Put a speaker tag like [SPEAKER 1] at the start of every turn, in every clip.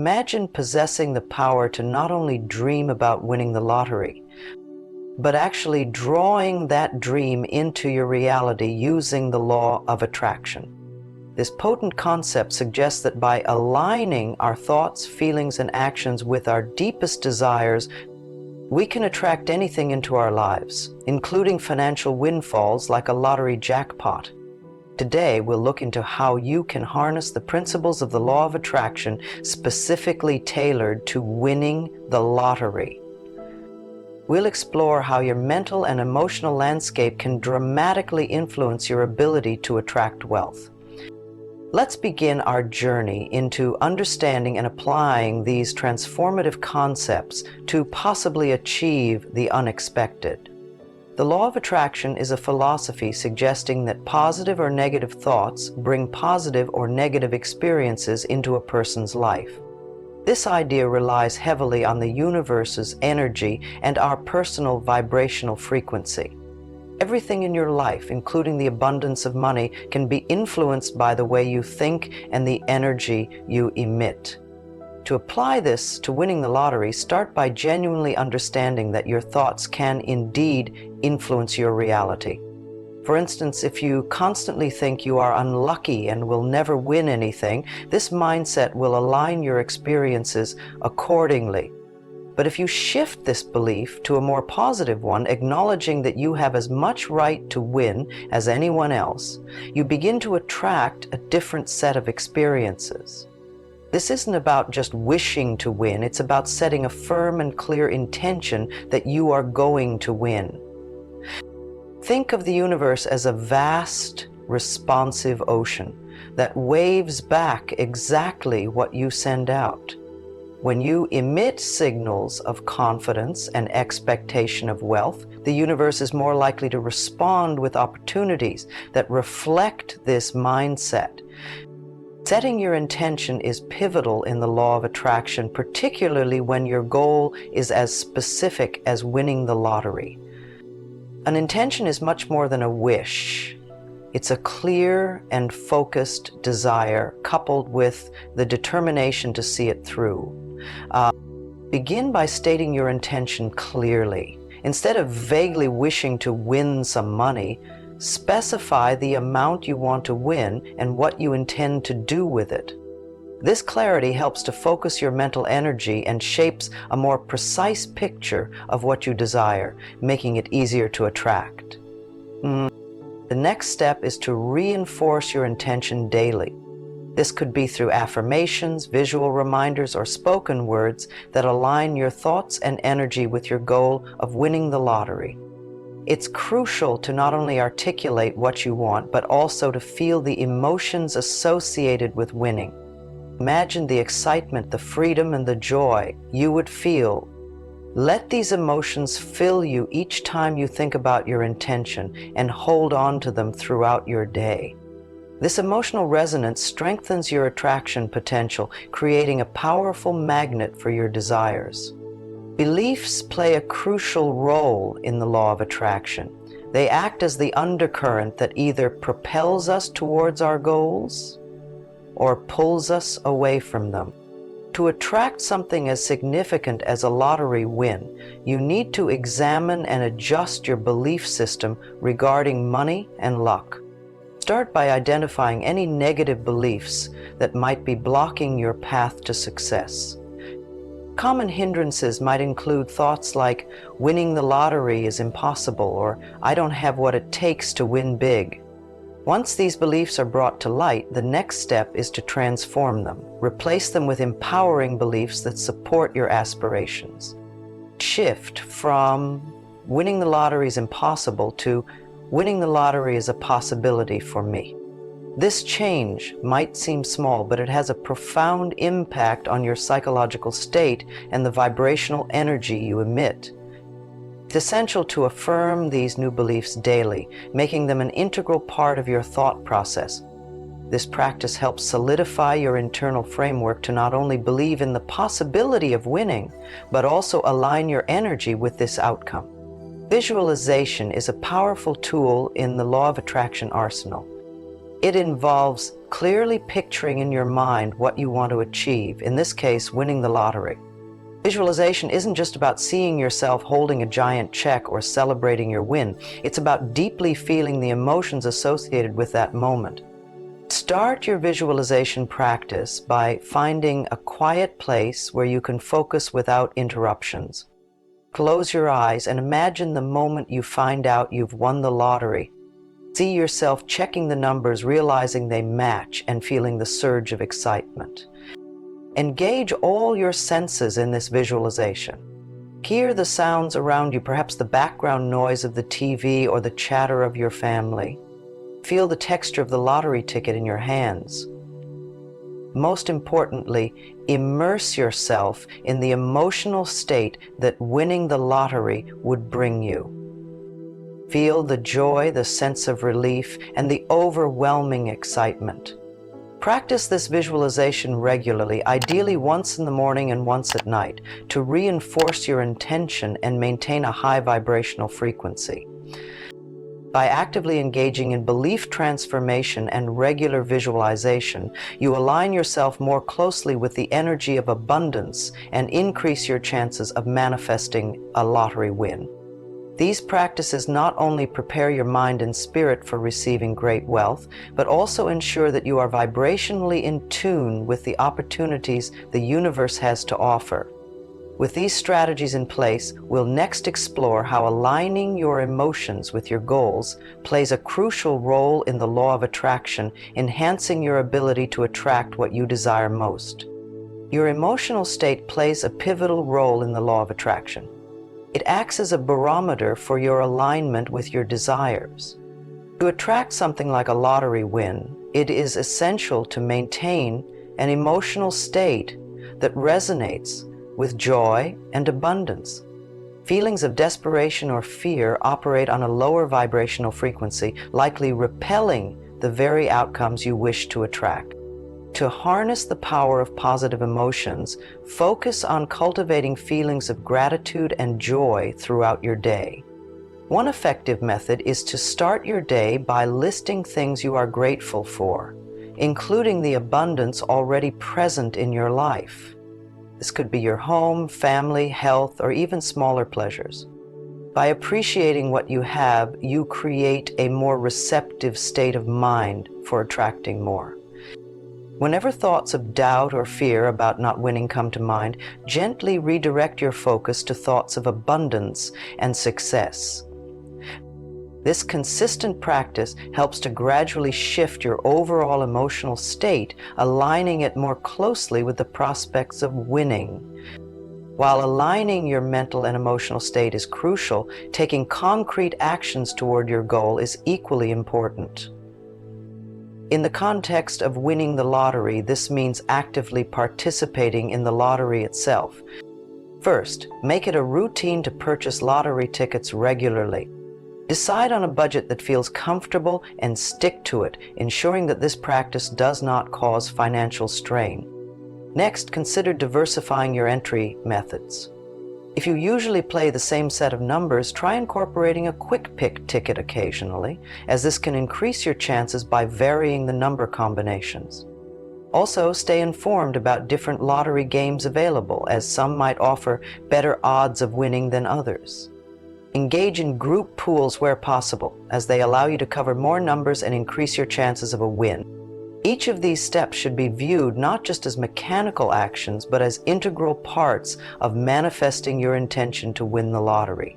[SPEAKER 1] Imagine possessing the power to not only dream about winning the lottery, but actually drawing that dream into your reality using the law of attraction. This potent concept suggests that by aligning our thoughts, feelings, and actions with our deepest desires, we can attract anything into our lives, including financial windfalls like a lottery jackpot. Today, we'll look into how you can harness the principles of the law of attraction specifically tailored to winning the lottery. We'll explore how your mental and emotional landscape can dramatically influence your ability to attract wealth. Let's begin our journey into understanding and applying these transformative concepts to possibly achieve the unexpected. The law of attraction is a philosophy suggesting that positive or negative thoughts bring positive or negative experiences into a person's life. This idea relies heavily on the universe's energy and our personal vibrational frequency. Everything in your life, including the abundance of money, can be influenced by the way you think and the energy you emit. To apply this to winning the lottery, start by genuinely understanding that your thoughts can indeed influence your reality. For instance, if you constantly think you are unlucky and will never win anything, this mindset will align your experiences accordingly. But if you shift this belief to a more positive one, acknowledging that you have as much right to win as anyone else, you begin to attract a different set of experiences. This isn't about just wishing to win, it's about setting a firm and clear intention that you are going to win. Think of the universe as a vast, responsive ocean that waves back exactly what you send out. When you emit signals of confidence and expectation of wealth, the universe is more likely to respond with opportunities that reflect this mindset. Setting your intention is pivotal in the law of attraction, particularly when your goal is as specific as winning the lottery. An intention is much more than a wish. It's a clear and focused desire coupled with the determination to see it through. Begin by stating your intention clearly. Instead of vaguely wishing to win some money, specify the amount you want to win and what you intend to do with it. This clarity helps to focus your mental energy and shapes a more precise picture of what you desire, making it easier to attract. The next step is to reinforce your intention daily. This could be through affirmations, visual reminders, or spoken words that align your thoughts and energy with your goal of winning the lottery. It's crucial to not only articulate what you want, but also to feel the emotions associated with winning. Imagine the excitement, the freedom, and the joy you would feel. Let these emotions fill you each time you think about your intention and hold on to them throughout your day. This emotional resonance strengthens your attraction potential, creating a powerful magnet for your desires. Beliefs play a crucial role in the law of attraction. They act as the undercurrent that either propels us towards our goals or pulls us away from them. To attract something as significant as a lottery win, you need to examine and adjust your belief system regarding money and luck. Start by identifying any negative beliefs that might be blocking your path to success. Common hindrances might include thoughts like, winning the lottery is impossible, or I don't have what it takes to win big. Once these beliefs are brought to light, the next step is to transform them. Replace them with empowering beliefs that support your aspirations. Shift from winning the lottery is impossible to winning the lottery is a possibility for me. This change might seem small, but it has a profound impact on your psychological state and the vibrational energy you emit. It's essential to affirm these new beliefs daily, making them an integral part of your thought process. This practice helps solidify your internal framework to not only believe in the possibility of winning, but also align your energy with this outcome. Visualization is a powerful tool in the law of attraction arsenal. It involves clearly picturing in your mind what you want to achieve, in this case, winning the lottery. Visualization isn't just about seeing yourself holding a giant check or celebrating your win. It's about deeply feeling the emotions associated with that moment. Start your visualization practice by finding a quiet place where you can focus without interruptions. Close your eyes and imagine the moment you find out you've won the lottery. See yourself checking the numbers, realizing they match, and feeling the surge of excitement. Engage all your senses in this visualization. Hear the sounds around you, perhaps the background noise of the TV or the chatter of your family. Feel the texture of the lottery ticket in your hands. Most importantly, immerse yourself in the emotional state that winning the lottery would bring you. Feel the joy, the sense of relief, and the overwhelming excitement. Practice this visualization regularly, ideally once in the morning and once at night, to reinforce your intention and maintain a high vibrational frequency. By actively engaging in belief transformation and regular visualization, you align yourself more closely with the energy of abundance and increase your chances of manifesting a lottery win. These practices not only prepare your mind and spirit for receiving great wealth, but also ensure that you are vibrationally in tune with the opportunities the universe has to offer. With these strategies in place, we'll next explore how aligning your emotions with your goals plays a crucial role in the law of attraction, enhancing your ability to attract what you desire most. Your emotional state plays a pivotal role in the law of attraction. It acts as a barometer for your alignment with your desires. To attract something like a lottery win, it is essential to maintain an emotional state that resonates with joy and abundance. Feelings of desperation or fear operate on a lower vibrational frequency, likely repelling the very outcomes you wish to attract. To harness the power of positive emotions, focus on cultivating feelings of gratitude and joy throughout your day. One effective method is to start your day by listing things you are grateful for, including the abundance already present in your life. This could be your home, family, health, or even smaller pleasures. By appreciating what you have, you create a more receptive state of mind for attracting more. Whenever thoughts of doubt or fear about not winning come to mind, gently redirect your focus to thoughts of abundance and success. This consistent practice helps to gradually shift your overall emotional state, aligning it more closely with the prospects of winning. While aligning your mental and emotional state is crucial, taking concrete actions toward your goal is equally important. In the context of winning the lottery, this means actively participating in the lottery itself. First, make it a routine to purchase lottery tickets regularly. Decide on a budget that feels comfortable and stick to it, ensuring that this practice does not cause financial strain. Next, consider diversifying your entry methods. If you usually play the same set of numbers, try incorporating a quick pick ticket occasionally, as this can increase your chances by varying the number combinations. Also, stay informed about different lottery games available, as some might offer better odds of winning than others. Engage in group pools where possible, as they allow you to cover more numbers and increase your chances of a win. Each of these steps should be viewed not just as mechanical actions, but as integral parts of manifesting your intention to win the lottery.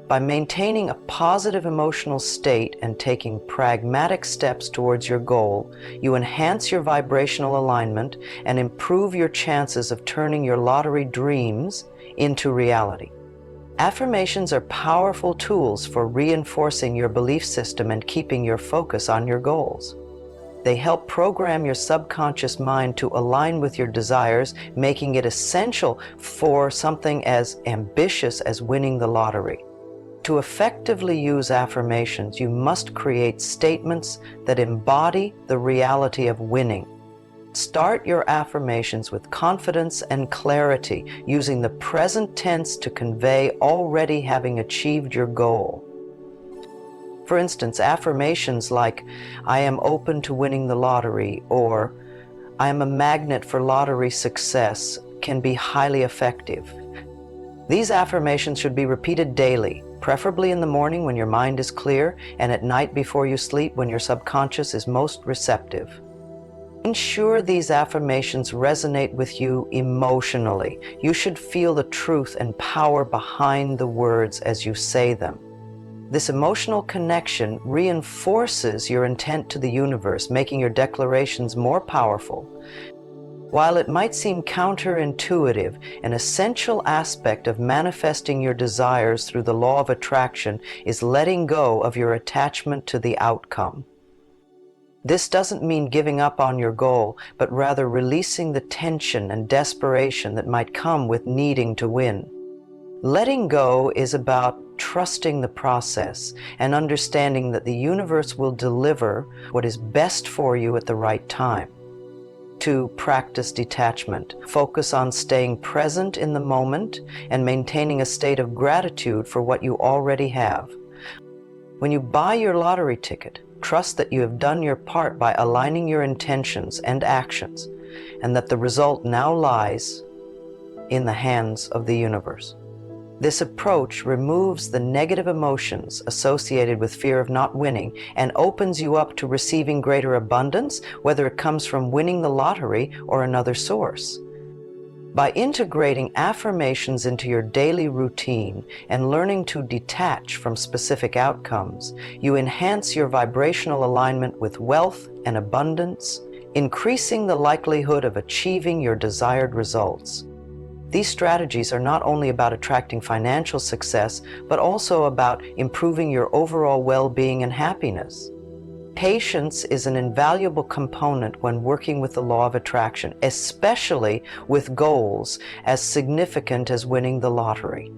[SPEAKER 1] By maintaining a positive emotional state and taking pragmatic steps towards your goal, you enhance your vibrational alignment and improve your chances of turning your lottery dreams into reality. Affirmations are powerful tools for reinforcing your belief system and keeping your focus on your goals. They help program your subconscious mind to align with your desires, making it essential for something as ambitious as winning the lottery. To effectively use affirmations, you must create statements that embody the reality of winning. Start your affirmations with confidence and clarity, using the present tense to convey already having achieved your goal. For instance, affirmations like, "I am open to winning the lottery," or "I am a magnet for lottery success," can be highly effective. These affirmations should be repeated daily, preferably in the morning when your mind is clear, and at night before you sleep when your subconscious is most receptive. Ensure these affirmations resonate with you emotionally. You should feel the truth and power behind the words as you say them. This emotional connection reinforces your intent to the universe, making your declarations more powerful. While it might seem counterintuitive, an essential aspect of manifesting your desires through the law of attraction is letting go of your attachment to the outcome. This doesn't mean giving up on your goal, but rather releasing the tension and desperation that might come with needing to win. Letting go is about trusting the process and understanding that the universe will deliver what is best for you at the right time. To practice detachment, focus on staying present in the moment and maintaining a state of gratitude for what you already have. When you buy your lottery ticket, trust that you have done your part by aligning your intentions and actions, and that the result now lies in the hands of the universe. This approach removes the negative emotions associated with fear of not winning and opens you up to receiving greater abundance, whether it comes from winning the lottery or another source. By integrating affirmations into your daily routine and learning to detach from specific outcomes, you enhance your vibrational alignment with wealth and abundance, increasing the likelihood of achieving your desired results. These strategies are not only about attracting financial success, but also about improving your overall well-being and happiness. Patience is an invaluable component when working with the law of attraction, especially with goals as significant as winning the lottery.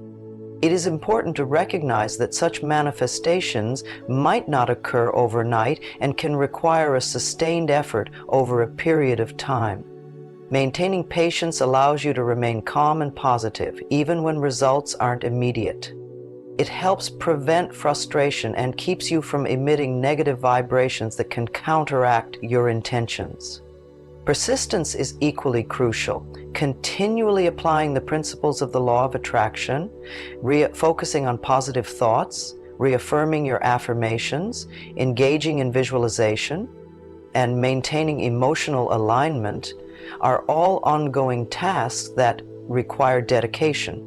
[SPEAKER 1] It is important to recognize that such manifestations might not occur overnight and can require a sustained effort over a period of time. Maintaining patience allows you to remain calm and positive, even when results aren't immediate. It helps prevent frustration and keeps you from emitting negative vibrations that can counteract your intentions. Persistence is equally crucial. Continually applying the principles of the law of attraction, focusing on positive thoughts, reaffirming your affirmations, engaging in visualization, and maintaining emotional alignment are all ongoing tasks that require dedication.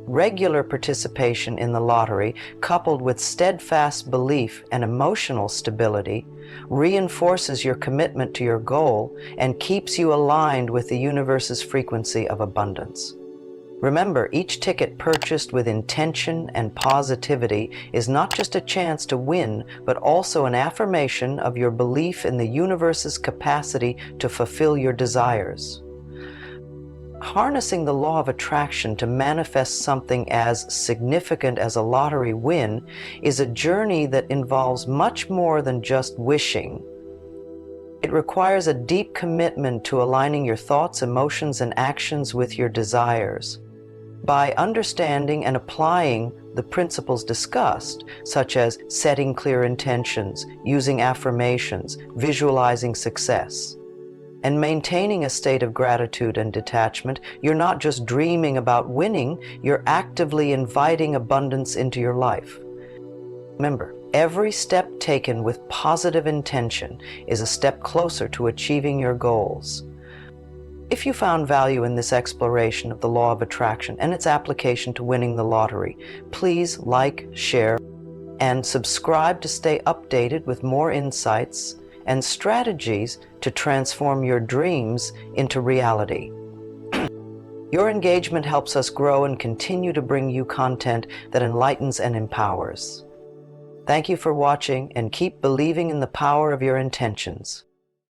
[SPEAKER 1] Regular participation in the lottery, coupled with steadfast belief and emotional stability, reinforces your commitment to your goal and keeps you aligned with the universe's frequency of abundance. Remember, each ticket purchased with intention and positivity is not just a chance to win, but also an affirmation of your belief in the universe's capacity to fulfill your desires. Harnessing the law of attraction to manifest something as significant as a lottery win is a journey that involves much more than just wishing. It requires a deep commitment to aligning your thoughts, emotions, and actions with your desires. By understanding and applying the principles discussed, such as setting clear intentions, using affirmations, visualizing success, and maintaining a state of gratitude and detachment, you're not just dreaming about winning, you're actively inviting abundance into your life. Remember, every step taken with positive intention is a step closer to achieving your goals. If you found value in this exploration of the law of attraction and its application to winning the lottery, please like, share, and subscribe to stay updated with more insights and strategies to transform your dreams into reality. Your engagement helps us grow and continue to bring you content that enlightens and empowers. Thank you for watching, and keep believing in the power of your intentions.